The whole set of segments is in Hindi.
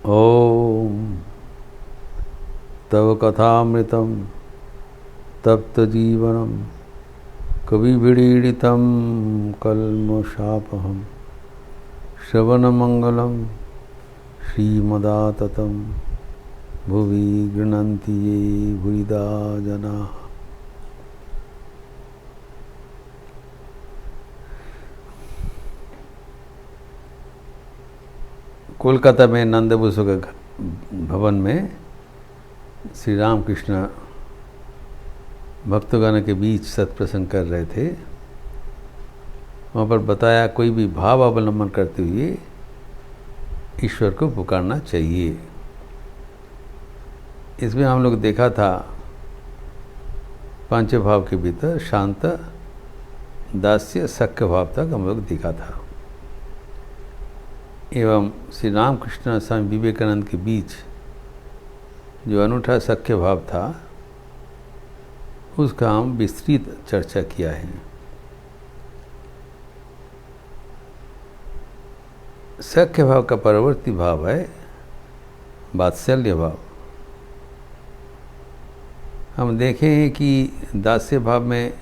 ओम तव कथामृतं तप्तजीवनं कविभिरीडितं कल्मषापहं श्रवणमंगलं श्रीमदाततं भुवि गृह्णन्ति ये भूरिदा जनाः। कोलकाता में नंद बसु के भवन में श्री रामकृष्ण भक्तगण के बीच सत्प्रसंग कर रहे थे। वहाँ पर बताया कोई भी भाव अवलंबन करते हुए ईश्वर को पुकारना चाहिए। इसमें हम लोग देखा था पांच भाव के भीतर शांत, दास्य, सख्य भाव तक हम लोग देखा था। एवं श्री रामकृष्ण स्वामी विवेकानंद के बीच जो अनूठा सख्य भाव था उसका हम विस्तृत चर्चा किया है। सख्य भाव का परवर्ती भाव है वात्सल्य भाव। हम देखें हैं कि दास्य भाव में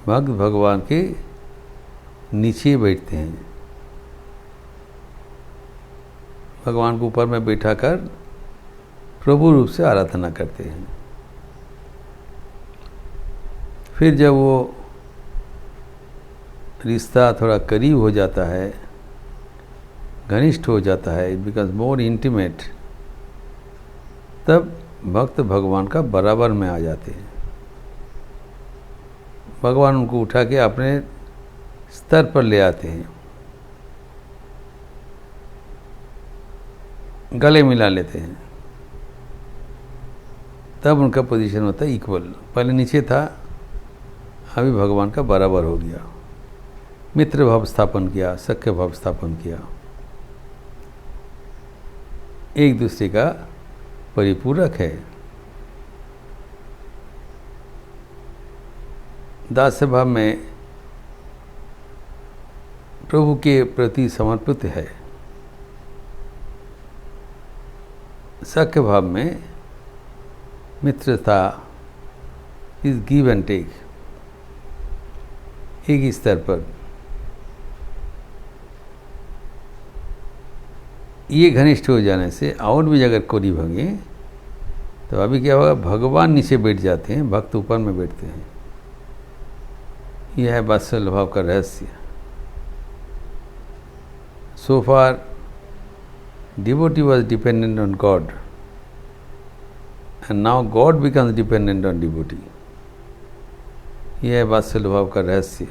भक्त भगवान के नीचे बैठते हैं, भगवान को ऊपर में बैठाकर प्रभु रूप से आराधना करते हैं। फिर जब वो रिश्ता थोड़ा करीब हो जाता है, घनिष्ठ हो जाता है, इट बिकम्स मोर इंटीमेट, तब भक्त भगवान का बराबर में आ जाते हैं। भगवान उनको उठा के अपने स्तर पर ले आते हैं, गले मिला लेते हैं, तब उनका पोजीशन होता है इक्वल। पहले नीचे था, अभी भगवान का बराबर हो गया। मित्र भाव स्थापन किया, सख्य भाव स्थापन किया, एक दूसरे का परिपूरक है। दास्य भाव में प्रभु के प्रति समर्पित है। सख्य भाव में मित्रता इज गिव एंड टेक, एक ही स्तर पर। ये घनिष्ठ हो जाने से और भी अगर करीब होंगे तो अभी क्या होगा, भगवान नीचे बैठ जाते हैं, भक्त ऊपर में बैठते हैं। यह है वात्सल्य भाव का रहस्य। सो फार devotee was dependent on God, and now God becomes dependent on devotee. यह है वात्सल्य भाव का रहस्य।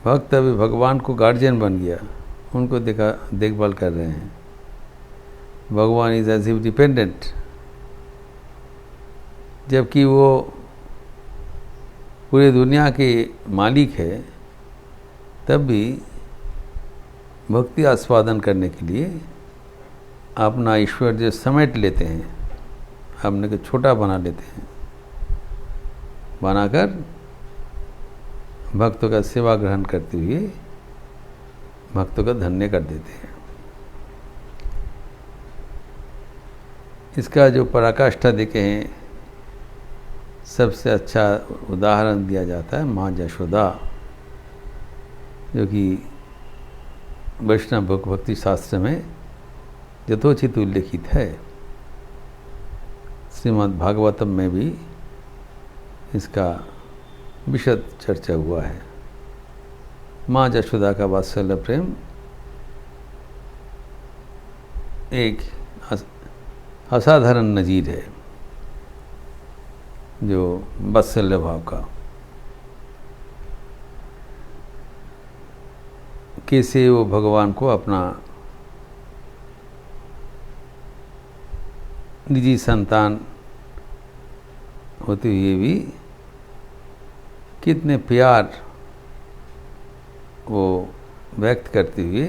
भक्त अभी भगवान को गार्जियन बन गया, उनको देखभाल कर रहे हैं। भगवान इज एज इफ डिपेंडेंट, जबकि वो पूरी दुनिया के मालिक है, तब भी भक्ति आस्वादन करने के लिए अपना ईश्वर समेट लेते हैं, अपने को छोटा बना लेते हैं, बनाकर भक्तों का सेवा ग्रहण करते हुए भक्तों का धन्य कर देते हैं। इसका जो पराकाष्ठा देखे हैं, सबसे अच्छा उदाहरण दिया जाता है माँ यशोदा, जो कि वैष्णव भक्ति शास्त्र में यथोचित उल्लेखित है। श्रीमद् भागवतम में भी इसका विशद चर्चा हुआ है। माँ यशोदा का वात्सल्य प्रेम एक असाधारण नजीर है, जो वात्सल्य भाव का। कैसे वो भगवान को अपना निजी संतान होते हुए भी कितने प्यार वो व्यक्त करते हुए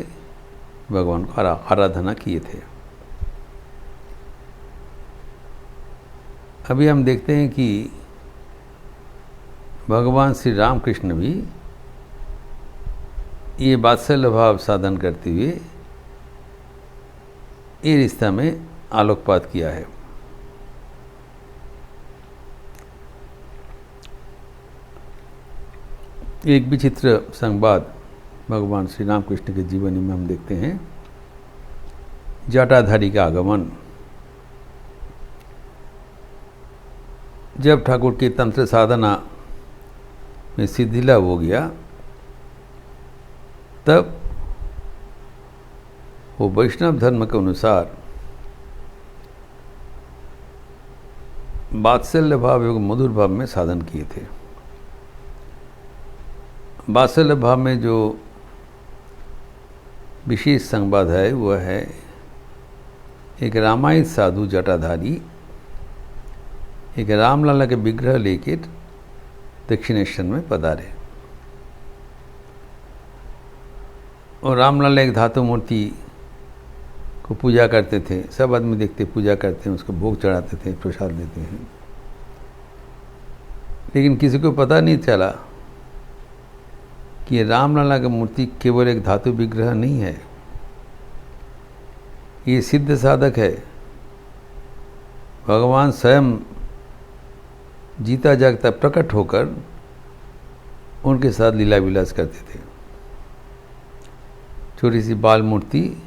भगवान को आराधना किए थे। अभी हम देखते हैं कि भगवान श्री रामकृष्ण भी ये वात्सल्य भाव साधन करते हुए ये रिश्ता में आलोकपात किया है। एक विचित्र संवाद भगवान श्री रामकृष्ण के जीवनी में हम देखते हैं। जटाधारी का आगमन। जब ठाकुर की तंत्र साधना में सिद्धि लाभ हो गया, तब वो वैष्णव धर्म के अनुसार वात्सल्य भाव एवं मधुर भाव में साधन किए थे। वात्सल्य भाव में जो विशेष संवाद है वह है एक रामायित साधु जटाधारी एक रामलला के विग्रह लेकर दक्षिणेश्वर में पधारे और रामलला एक धातु मूर्ति को पूजा करते थे। सब आदमी देखते पूजा करते हैं, उसको भोग चढ़ाते थे, प्रसाद देते हैं। लेकिन किसी को पता नहीं चला कि ये रामलला की मूर्ति केवल एक धातु विग्रह नहीं है, ये सिद्ध साधक है। भगवान स्वयं जीता जागता प्रकट होकर उनके साथ लीला विलास करते थे। छोटी सी बाल मूर्ति,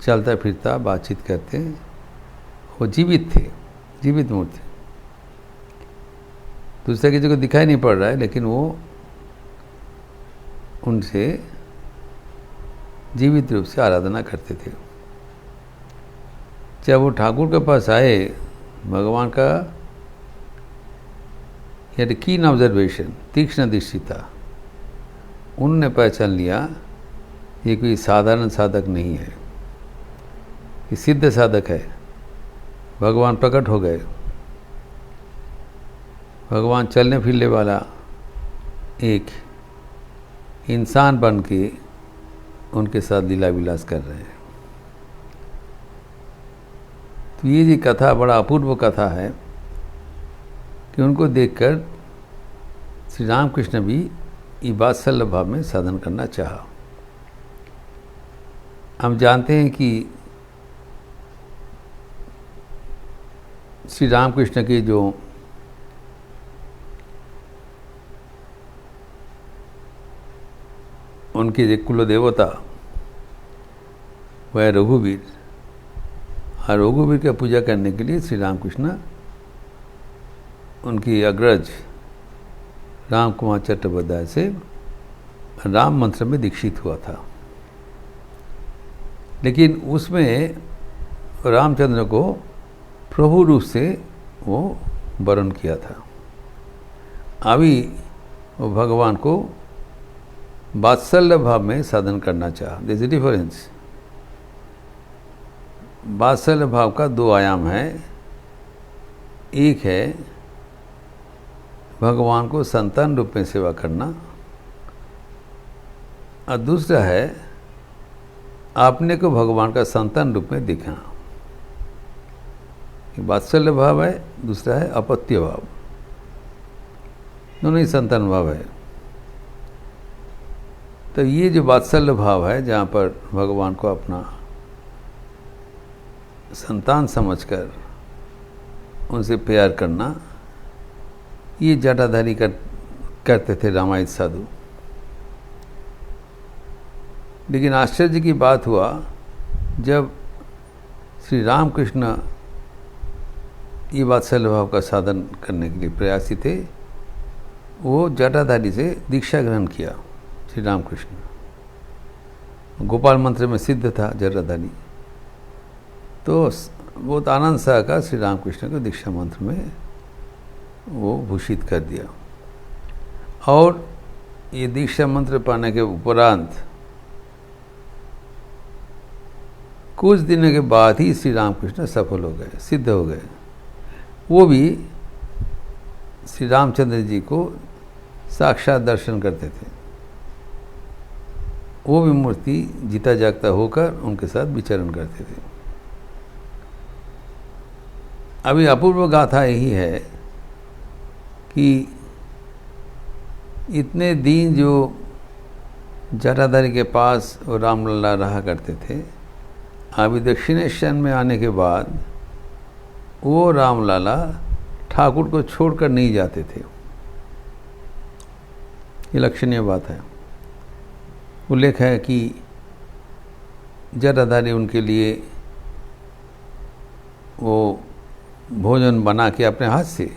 चलता फिरता बातचीत करते, वो जीवित थे, जीवित मूर्ति। दूसरे किसी को दिखाई नहीं पड़ रहा है, लेकिन वो उनसे जीवित रूप से आराधना करते थे। जब वो ठाकुर के पास आए, भगवान का यदि कीन ऑब्जर्वेशन, तीक्ष्ण दृष्टि था, उन्होंने पहचान लिया ये कोई साधारण साधक नहीं है, ये सिद्ध साधक है। भगवान प्रकट हो गए। भगवान चलने फिरने वाला एक इंसान बन के उनके साथ लीला विलास कर रहे हैं। तो ये जी कथा बड़ा अपूर्व कथा है कि उनको देखकर श्री रामकृष्ण भी ये वात्सल्य भाव में साधन करना चाहा। हम जानते हैं कि श्री रामकृष्ण के जो उनके कुल देवता वह रघुवीर, और रघुवीर का पूजा करने के लिए श्री रामकृष्ण उनकी अग्रज राम कुमार चट्टोपाध्याय से राम मंत्र में दीक्षित हुआ था। लेकिन उसमें रामचंद्र को प्रभु रूप से वो वर्ण किया था। अभी वो भगवान को वात्सल्य भाव में साधन करना चाहा। This is difference. वात्सल्य भाव का दो आयाम है। एक है भगवान को संतान रूप में सेवा करना, और दूसरा है आपने को भगवान का संतान रूप में देखना। वात्सल्य भाव है, दूसरा है अपत्य भाव। दोनों ही संतान भाव है। तो ये जो वात्सल्य भाव है, जहाँ पर भगवान को अपना संतान समझकर उनसे प्यार करना, ये जटाधारी करते थे रामायित साधु। लेकिन आश्चर्य की बात हुआ, जब श्री रामकृष्ण ये वात्सल्य भाव का साधन करने के लिए प्रयासी थे, वो जटाधारी से दीक्षा ग्रहण किया। श्री रामकृष्ण गोपाल मंत्र में सिद्ध था जटाधारी, तो बहुत आनंद सा का श्री रामकृष्ण को दीक्षा मंत्र में वो भूषित कर दिया। और ये दीक्षा मंत्र पाने के उपरांत कुछ दिनों के बाद ही श्री रामकृष्ण सफल हो गए, सिद्ध हो गए। वो भी श्री रामचंद्र जी को साक्षात दर्शन करते थे। वो भी मूर्ति जीता जागता होकर उनके साथ विचरण करते थे। अभी अपूर्व गाथा यही है कि इतने दिन जो जटाधारी के पास रामलला रहा करते थे, अभी दक्षिणेश्वर में आने के बाद वो रामलाला ठाकुर को छोड़कर नहीं जाते थे। ये लक्षणीय बात है। उल्लेख है कि जटाधारी उनके लिए वो भोजन बना के अपने हाथ से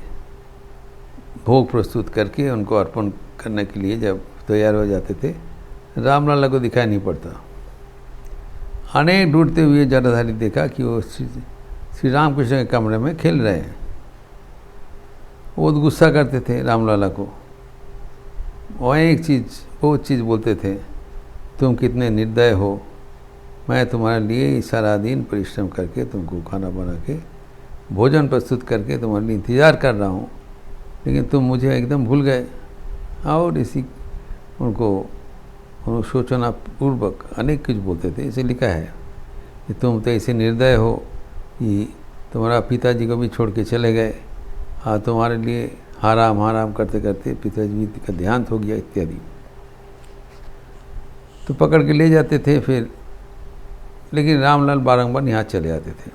भोग प्रस्तुत करके उनको अर्पण करने के लिए जब तैयार हो जाते थे, रामलाला को दिखाई नहीं पड़ता। अनेक ढूंढते हुए जटाधारी देखा कि वो श्री रामकृष्ण के कमरे में खेल रहे हैं। वो गुस्सा करते थे रामलाला को, और एक बहुत चीज़ बोलते थे, तुम कितने निर्दय हो, मैं तुम्हारे लिए सारा दिन परिश्रम करके तुमको खाना बना के भोजन प्रस्तुत करके तुम्हारे लिए इंतज़ार कर रहा हूँ, लेकिन तुम मुझे एकदम भूल गए। और इसी उनको सोचना पूर्वक अनेक कुछ बोलते थे। इसे लिखा है कि तुम तो ऐसे निर्दय हो कि तुम्हारा पिताजी को भी छोड़ के चले गए, और तुम्हारे लिए हाराम करते करते पिताजी का देहांत हो गया इत्यादि। तो पकड़ के ले जाते थे फिर, लेकिन रामलाल बारंबार यहाँ चले आते थे।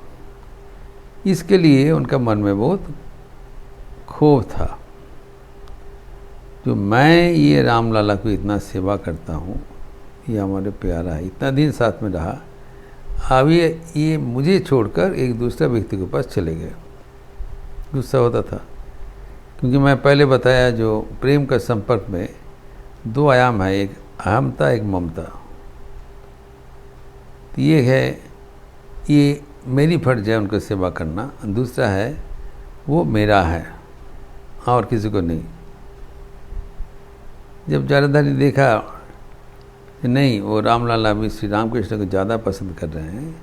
इसके लिए उनका मन में बहुत क्षोभ था, जो मैं ये रामलाला को इतना सेवा करता हूँ, ये हमारे प्यारा है, इतना दिन साथ में रहा, अब ये मुझे छोड़कर एक दूसरे व्यक्ति के पास चले गए। गुस्सा होता था, क्योंकि मैं पहले बताया जो प्रेम का संपर्क में दो आयाम है, एक अहमता एक ममता। तो ये है, ये मेरी फर्ज है उनको सेवा करना, दूसरा है वो मेरा है और किसी को नहीं। जब जटाधारी ने देखा कि नहीं, वो रामलाला भी श्री रामकृष्ण को ज़्यादा पसंद कर रहे हैं,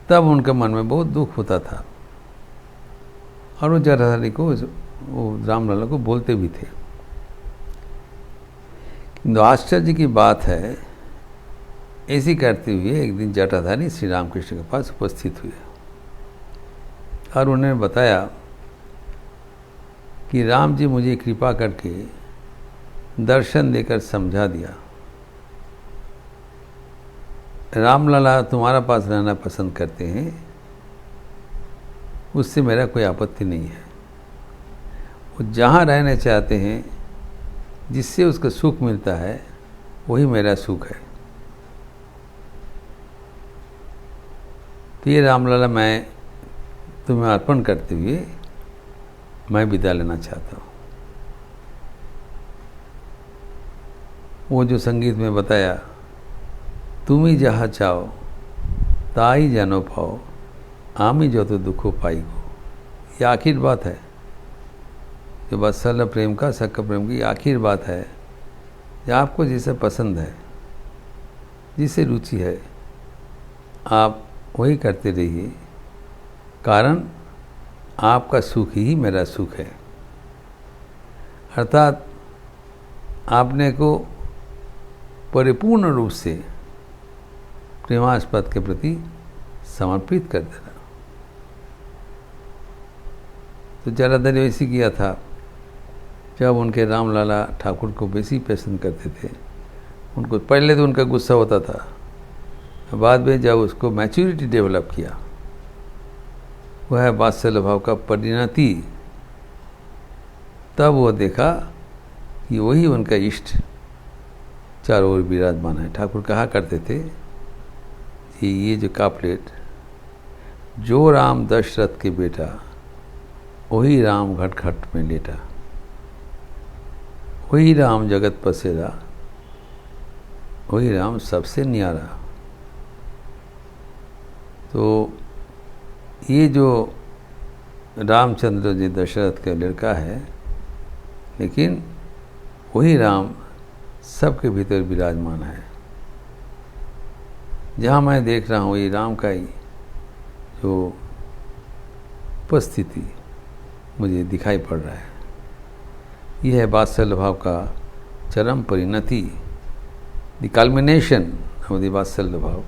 तब उनके मन में बहुत दुख होता था, और वो जटाधारी को, वो रामलाला को बोलते भी थे। किंतु आश्चर्य की बात है, ऐसी करते हुए एक दिन जटाधारी श्री रामकृष्ण के पास उपस्थित हुए और उन्होंने बताया कि राम जी मुझे कृपा करके दर्शन देकर समझा दिया, रामलाला तुम्हारा पास रहना पसंद करते हैं, उससे मेरा कोई आपत्ति नहीं है। वो जहाँ रहना चाहते हैं, जिससे उसको सुख मिलता है, वही मेरा सुख है। तो ये रामलाला मैं तुम्हें अर्पण करते हुए मैं विदा लेना चाहता हूँ। वो जो संगीत में बताया, तुम ही जहाँ चाहो ताई जानो पाओ, आमी जो तो दुखो पाई को, ये आखिर बात है। जो वत्सल प्रेम का, सक्का प्रेम की आखिर बात है। जो आपको जिसे पसंद है, जिसे रुचि है, आप वही करते रहिए, कारण आपका सुख ही मेरा सुख है। अर्थात आपने को परिपूर्ण रूप से प्रेमास्पद के प्रति समर्पित कर देना। तो जटाधारी वैसे किया था। जब उनके रामलाला ठाकुर को बेसी पसंद करते थे, उनको पहले तो उनका गुस्सा होता था, बाद में जब उसको मैच्योरिटी डेवलप किया, वह है वात्सल्य भाव का परिणति, तब वो देखा कि वही उनका इष्ट चारों ओर विराजमान है। ठाकुर कहा करते थे कि ये जो कापलेट, जो राम दशरथ के बेटा, वही राम घट घट में लेटा, वही राम जगत पसेरा, वही राम सबसे न्यारा। तो ये जो रामचंद्र जी दशरथ का लड़का है, लेकिन वही राम सबके भीतर विराजमान है। जहाँ मैं देख रहा हूँ, ये राम का ही जो उपस्थिति मुझे दिखाई पड़ रहा है, यह है वात्सल्य भाव का चरम परिणति, द कल्मिनेशन ऑफ द वात्सल्य भाव।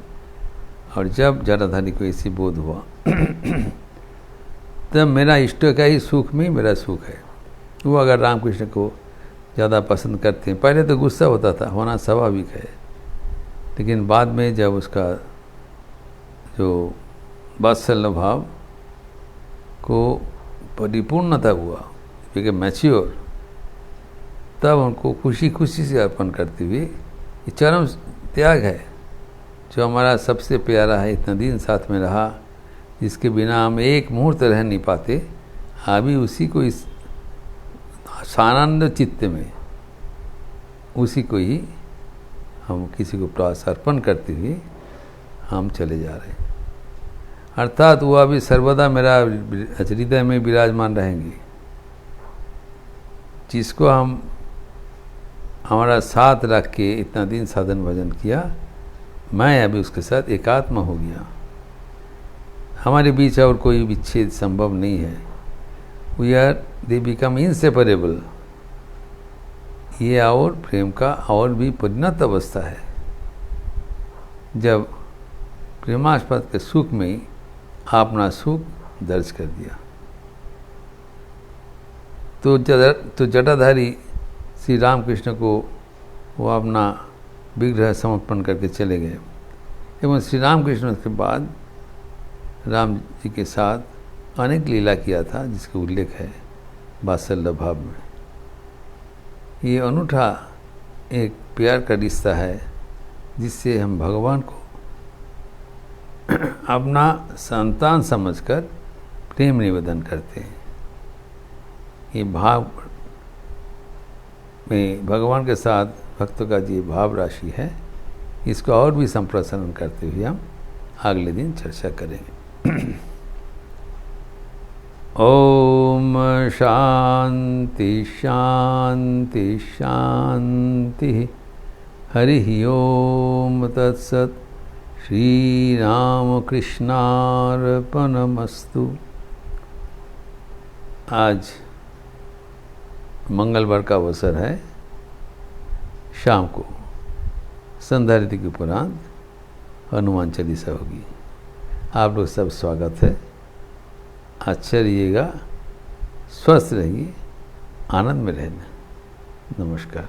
और जब जटाधारी को ऐसी बोध हुआ, तब मेरा इष्ट का ही सुख में मेरा सुख है। वो अगर रामकृष्ण को ज़्यादा पसंद करते हैं, पहले तो गुस्सा होता था, होना स्वाभाविक है, लेकिन बाद में जब उसका जो वात्सल्य भाव को परिपूर्णता हुआ, क्योंकि मैच्योर, तब उनको खुशी खुशी से अर्पण करते हुए, ये चरम त्याग है। जो हमारा सबसे प्यारा है, इतना दिन साथ में रहा, जिसके बिना हम एक मुहूर्त रह नहीं पाते, अभी उसी को इस सानंद चित्त में उसी को ही हम किसी को प्रास अर्पण करते हुए हम चले जा रहे हैं। अर्थात वो अभी सर्वदा मेरा हृदय में विराजमान रहेंगे। जिसको हम हमारा साथ रख के इतना दिन साधन भजन किया, मैं अभी उसके साथ एकात्म हो गया। हमारे बीच और कोई विच्छेद संभव नहीं है। They become inseparable. ये और प्रेम का और भी परिणत अवस्था है, जब प्रेमास्पद के सुख में अपना सुख दर्ज कर दिया। तो जटाधारी श्री रामकृष्ण को वो अपना विग्रह समर्पण करके चले गए, एवं श्री रामकृष्ण उसके बाद राम जी के साथ अनेक लीला किया था, जिसका उल्लेख है वात्सल्य भाव में। ये अनूठा एक प्यार का रिश्ता है, जिससे हम भगवान को अपना संतान समझकर प्रेम निवेदन करते हैं। ये भाव में भगवान के साथ भक्तों का जो भाव राशि है, इसको और भी संप्रसारण करते हुए हम अगले दिन चर्चा करेंगे। ओम शांति शांति शांति। हरि ओम तत्सत। श्री राम कृष्णार्पणमस्तु। आज मंगलवार का अवसर है, शाम को संध्या ऋतु के उपरांत हनुमान चालीसा होगी। आप लोग सब स्वागत है। अच्छा रहिएगा, स्वस्थ रहिए, आनंद में रहना। नमस्कार।